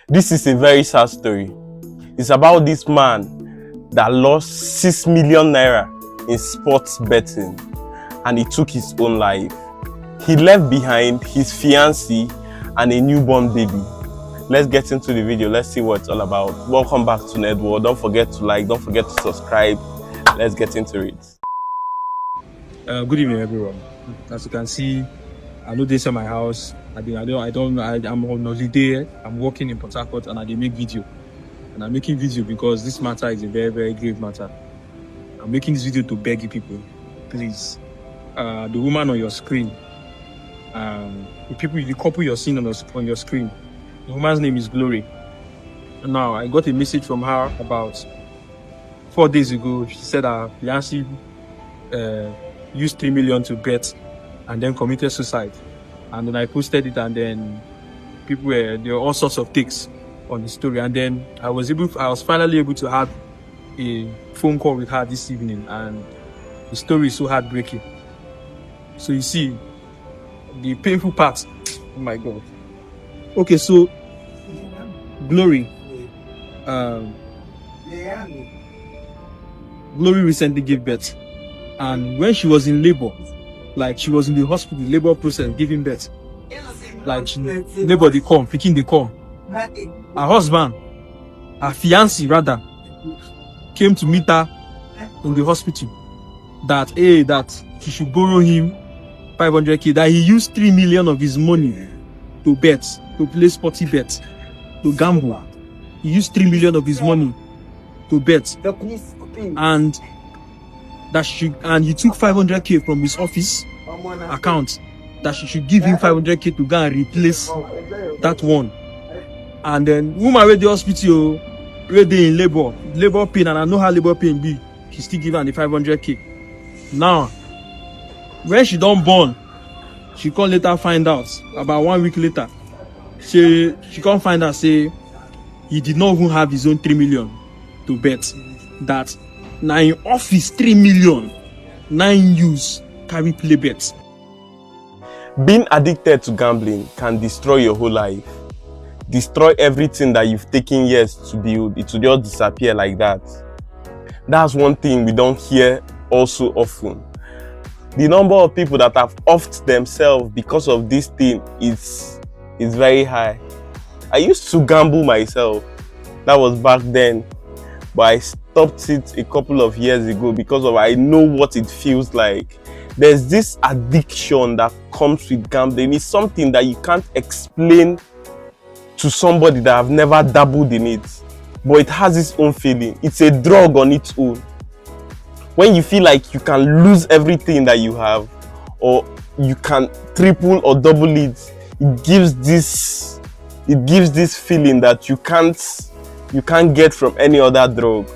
This is a very sad story. It's about this man that lost 6 million naira in sports betting and he took his own life. He left behind his fiancée and a newborn baby. Let's get into the video. Let's see what it's all about. Welcome back to NedWorld. Don't forget to like, don't forget to subscribe. Let's get into it. Good evening, everyone. As you can see, I know this is my house. I'm on holiday. I'm working in Port Harcourt and I make video. And I'm making video because this matter is a very, very grave matter. I'm making this video to beg you people, please. The woman on your screen, the couple you're seeing on your screen, the woman's name is Glory. Now, I got a message from her about 4 days ago. She said her fiancé used 3 million to bet and then committed suicide. And then I posted it, and then there were all sorts of takes on the story. And then I was finally able to have a phone call with her this evening, and the story is so heartbreaking. So you see, the painful part. Oh my God. Okay, so Glory recently gave birth, and when she was in labor, like she was in the hospital labor process giving birth, like labor they come, picking they come. Her husband, her fiancé rather, came to meet her in the hospital that she should borrow him 500k, that he used 3 million of his money to bet, to play sporty bet, to gamble. He used 3 million of his money to bet, and he took 500k from his office account, that she should give him 500k to go and replace that one. And then woman where the hospital, where they in labor pain, and I know how labor pain be, she still give her the 500k. Now, when she done born, she can't later find out, about 1 week later, she can't find out, say he did not even have his own 3 million to bet. That now in office 3 million, 9 use carry play bets. Being addicted to gambling can destroy your whole life. Destroy everything that you've taken years to build. It will just disappear like that. That's one thing we don't hear also often. The number of people that have offed themselves because of this thing is very high. I used to gamble myself. That was back then. But I stopped it a couple of years ago because I know what it feels like. There's this addiction that comes with gambling. It's something that you can't explain to somebody that have never dabbled in it. But it has its own feeling. It's a drug on its own. When you feel like you can lose everything that you have, or you can triple or double it, it gives this feeling that you can't get from any other drug.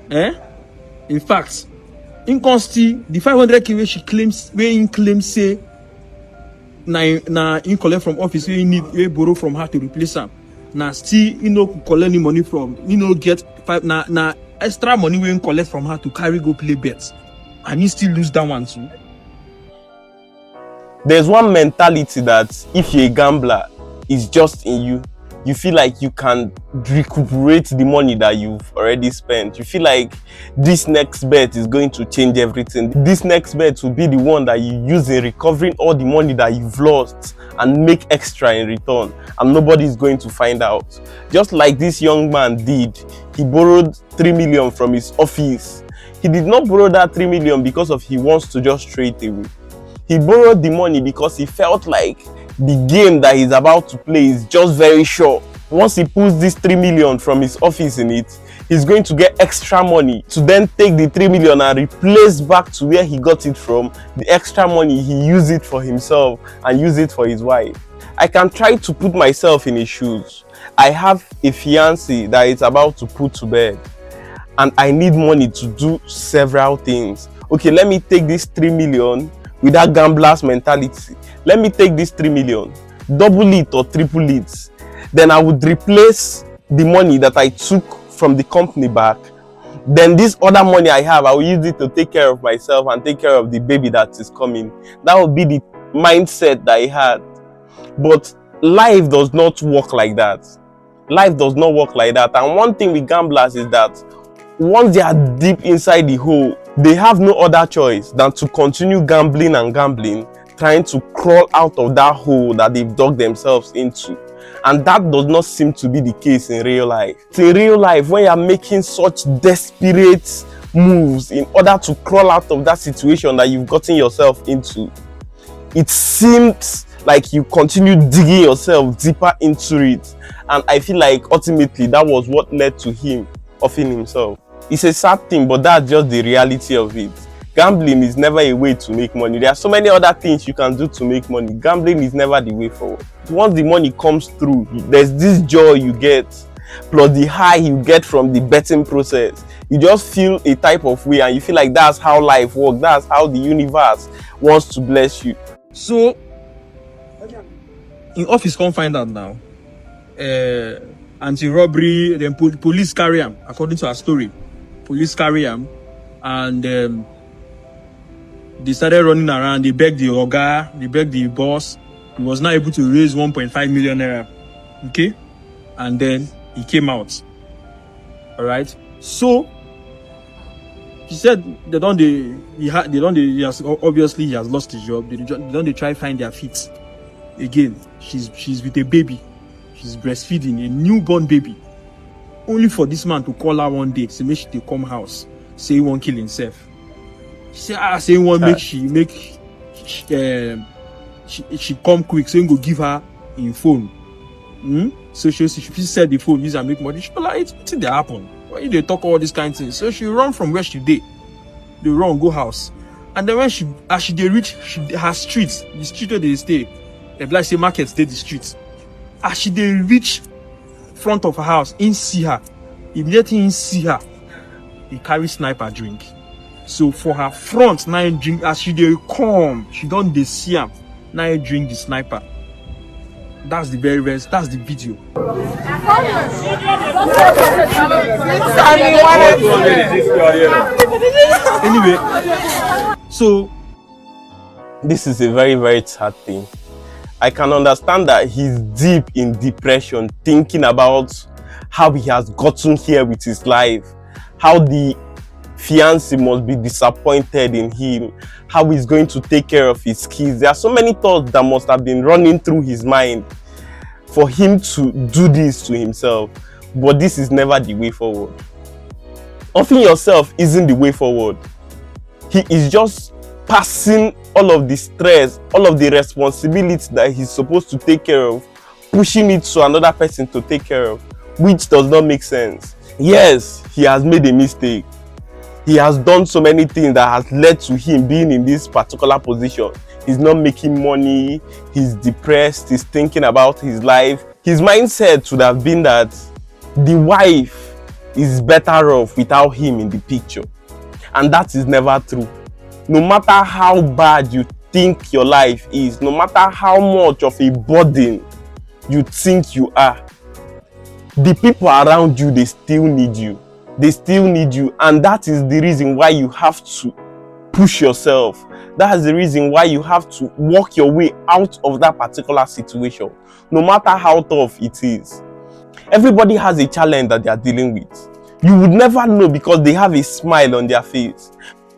In fact, in consti, the 500k where he claims say na in collect from office, where borrow from her to replace him. Now still collect any money from, get na extra money where he collect from her to carry go play bets, and he still lose that one too. There's one mentality that if you're a gambler, it's just in you. You feel like you can recuperate the money that you've already spent. You feel like this next bet is going to change everything. This next bet will be the one that you use in recovering all the money that you've lost and make extra in return, and nobody is going to find out. Just like this young man did, he borrowed 3 million from his office. He did not borrow that 3 million because he wants to just trade away. He borrowed the money because he felt like the game that he's about to play is just very sure. Once he pulls this 3 million from his office in it, he's going to get extra money to then take the 3 million and replace back to where he got it from. The extra money, he use it for himself and use it for his wife. I can try to put myself in his shoes. I have a fiancé that is about to put to bed, and I need money to do several things. Okay, let me take this 3 million with that gambler's mentality. Let me take this 3 million, double it or triple it. Then I would replace the money that I took from the company back. Then this other money I have, I will use it to take care of myself and take care of the baby that is coming. That would be the mindset that I had. But life does not work like that. Life does not work like that. And one thing with gamblers is that once they are deep inside the hole, they have no other choice than to continue gambling and gambling, trying to crawl out of that hole that they've dug themselves into. And that does not seem to be the case in real life. In real life, when you're making such desperate moves in order to crawl out of that situation that you've gotten yourself into, it seems like you continue digging yourself deeper into it. And I feel like ultimately that was what led to him offing himself. It's a sad thing, but that's just the reality of it. Gambling is never a way to make money. There are so many other things you can do to make money. Gambling is never the way forward. Once the money comes through, there's this joy you get, plus the high you get from the betting process. You just feel a type of way, and you feel like that's how life works. That's how the universe wants to bless you. So, in office, can't find out now. Anti-robbery, then police carry him, according to our story. Police carry him, and they started running around. They begged the Oga, they begged the boss. He was not able to raise 1.5 million naira. Okay, and then he came out. All right. So he said he has lost his job. They try find their feet again. She's with a baby. She's breastfeeding a newborn baby. Only for this man to call her one day, say make she come house, say he won't kill himself. She said, say he won't she come quick, so he go give her in phone. So she said the phone, use and make money. She be like, it's they happen. Why they talk all these kind of things? So she run from where she did. They run, go house. And then when she reach her streets, the street where they stay, they like say market stay the streets. As she they reach front of her house, in see her. Immediately in see her, he carry sniper drink. So for her front, now drink as she they come, she don't they see him. Now drink the sniper. That's the very best. That's the video. Anyway, so this is a very, very sad thing. I can understand that he's deep in depression, thinking about how he has gotten here with his life, how the fiancé must be disappointed in him, how he's going to take care of his kids. There are so many thoughts that must have been running through his mind for him to do this to himself. But this is never the way forward. Offing yourself isn't the way forward. He is just passing all of the stress, all of the responsibility that he's supposed to take care of, pushing it to another person to take care of, which does not make sense. Yes, he has made a mistake. He has done so many things that has led to him being in this particular position. He's not making money, he's depressed, he's thinking about his life. His mindset should have been that the wife is better off without him in the picture. And that is never true. No matter how bad you think your life is, no matter how much of a burden you think you are, the people around you, they still need you. They still need you. And that is the reason why you have to push yourself. That is the reason why you have to work your way out of that particular situation, no matter how tough it is. Everybody has a challenge that they are dealing with. You would never know because they have a smile on their face.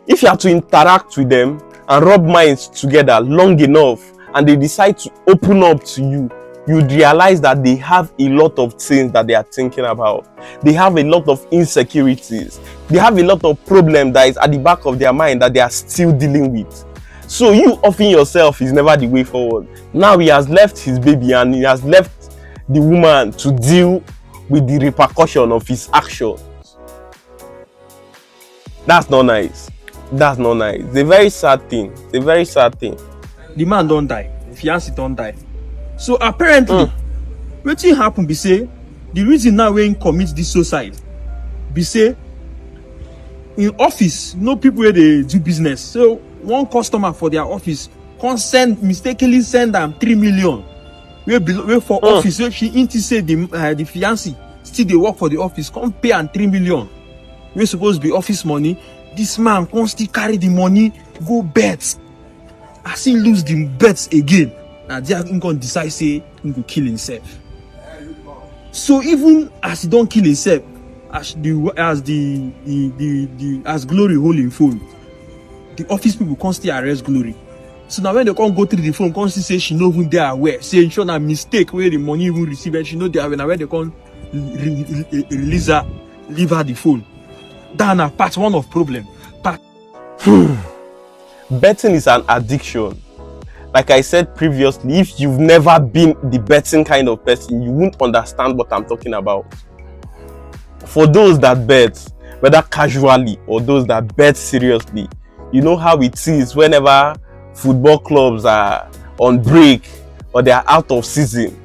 If you have to interact with them and rub minds together long enough and they decide to open up to you, you'd realize that they have a lot of things that they are thinking about. They have a lot of insecurities. They have a lot of problems that is at the back of their mind that they are still dealing with. So you offering yourself is never the way forward. Now he has left his baby and he has left the woman to deal with the repercussion of his actions. That's not nice. That's not nice. It's a very sad thing. It's a very sad thing. The man don't die. The fiancé don't die. So apparently, what thing happen be say, the reason now when commit this suicide, be say, in office, no people where they do business. So one customer for their office mistakenly send them 3 million. Where for office, so she into say the fiancé still they work for the office, come pay and 3 million. We're supposed to be office money. This man can't still carry the money, go bet. I see lose the bets again. Now they are going to decide say he will kill himself. So even as he don't kill himself, as Glory hold him phone, the office people can't still arrest Glory. So now when they can't go through the phone, can't say she no even there aware, say sure na mistake where the money even receive, and she know they are when they can't release her, leave her the phone. That's a part one of problem. Betting is an addiction. Like I said previously, if you've never been the betting kind of person, you won't understand what I'm talking about. For those that bet, whether casually or those that bet seriously, you know how it is whenever football clubs are on break or they are out of season.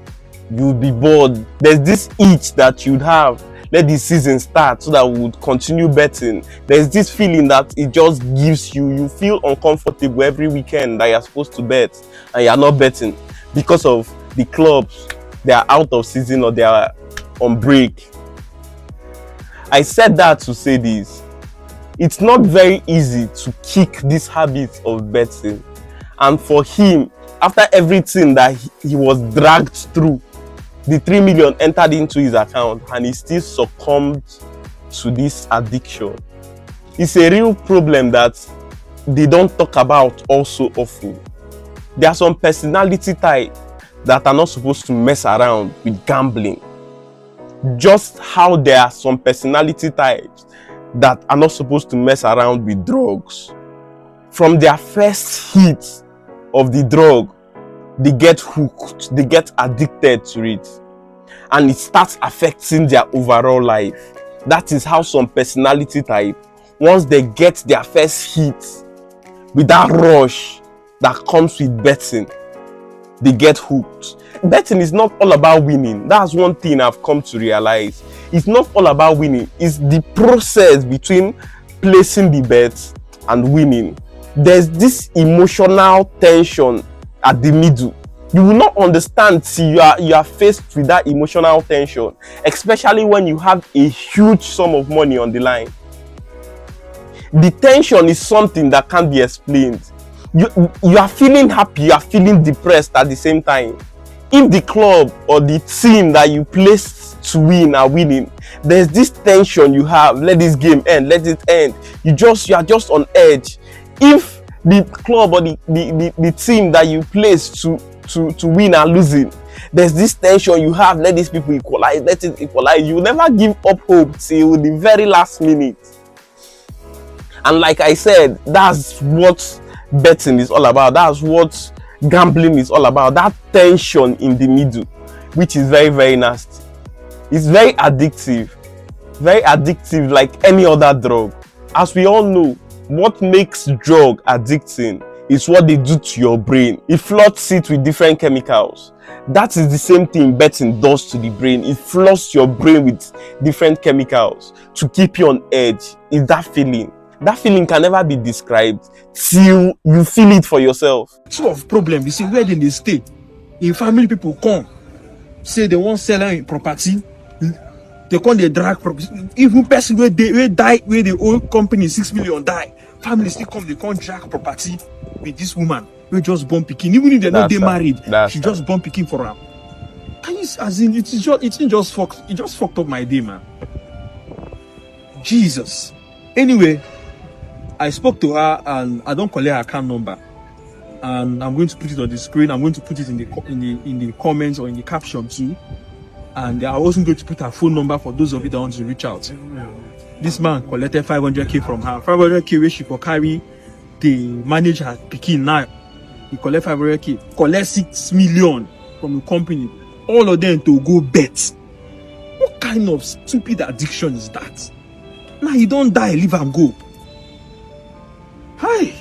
You'll be bored. There's this itch that you'd have. Let the season start so that we would continue betting. There's this feeling that it just gives you. You feel uncomfortable every weekend that you're supposed to bet and you're not betting because of the clubs. They are out of season or they are on break. I said that to say this. It's not very easy to kick this habit of betting. And for him, after everything that he was dragged through, the 3 million entered into his account and he still succumbed to this addiction. It's a real problem that they don't talk about also often. There are some personality types that are not supposed to mess around with gambling. Just how there are some personality types that are not supposed to mess around with drugs. From their first hit of the drug, they get hooked, they get addicted to it, and it starts affecting their overall life. That is how some personality type, once they get their first hit with that rush that comes with betting, they get hooked. Betting is not all about winning. That's one thing I've come to realize. It's not all about winning. It's the process between placing the bet and winning. There's this emotional tension at the middle. You will not understand till you are faced with that emotional tension, especially when you have a huge sum of money on the line. The tension is something that can't be explained. You are feeling happy, you are feeling depressed at the same time. If the club or the team that you placed to win are winning, there's this tension you have. Let this game end, let it end. You are just on edge. If the club or the team that you placed to win are losing, there's this tension you have. Let these people equalize, let it equalize. You never give up hope till the very last minute. And like I said, that's what betting is all about. That's what gambling is all about. That tension in the middle, which is very, very nasty. It's very addictive like any other drug. As we all know, what makes drug addicting is what they do to your brain. It floods it with different chemicals. That is the same thing betting does to the brain. It floods your brain with different chemicals to keep you on edge. It's that feeling. That feeling can never be described till you feel it for yourself. Two of problem, you see, where they stay. In family, people come, say they want sell a property. They come, they drag property. Even person where die, where the old company 6 million die. Family still come, they can't drag property with this woman. We just born picking. Even if they're not married, she just born picking for her. Can you, as in, it just fucked up my day, man. Jesus. Anyway, I spoke to her and I don't collect her account number, and I'm going to put it on the screen. I'm going to put it in the comments or in the caption too, and I wasn't going to put her phone number for those of you that want to reach out. This man collected 500k from her, 500k where she for carry the manage her picking now. He collect 500k, collect 6 million from the company, all of them to go bet. What kind of stupid addiction is that? Now you don't die, leave and go. Hi.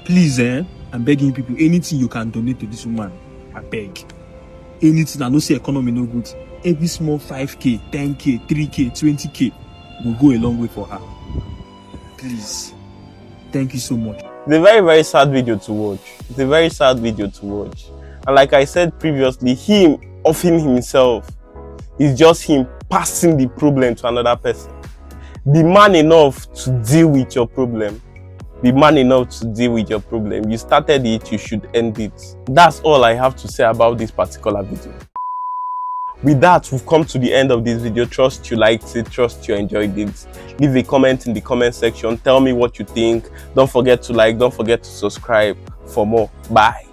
Please, I'm begging people, anything you can donate to this woman, I beg. Anything, I know say economy no good. Every small 5k, 10k, 3k, 20k will go a long way for her. Please. Thank you so much. It's a very, very sad video to watch. It's a very sad video to watch. And like I said previously, him offing himself is just him passing the problem to another person. Be man enough to deal with your problem. Be man enough to deal with your problem. You started it, you should end it. That's all I have to say about this particular video. With that, we've come to the end of this video. Trust you liked it, trust you enjoyed it. Leave a comment in the comment section. Tell me what you think. Don't forget to like, don't forget to subscribe for more. Bye.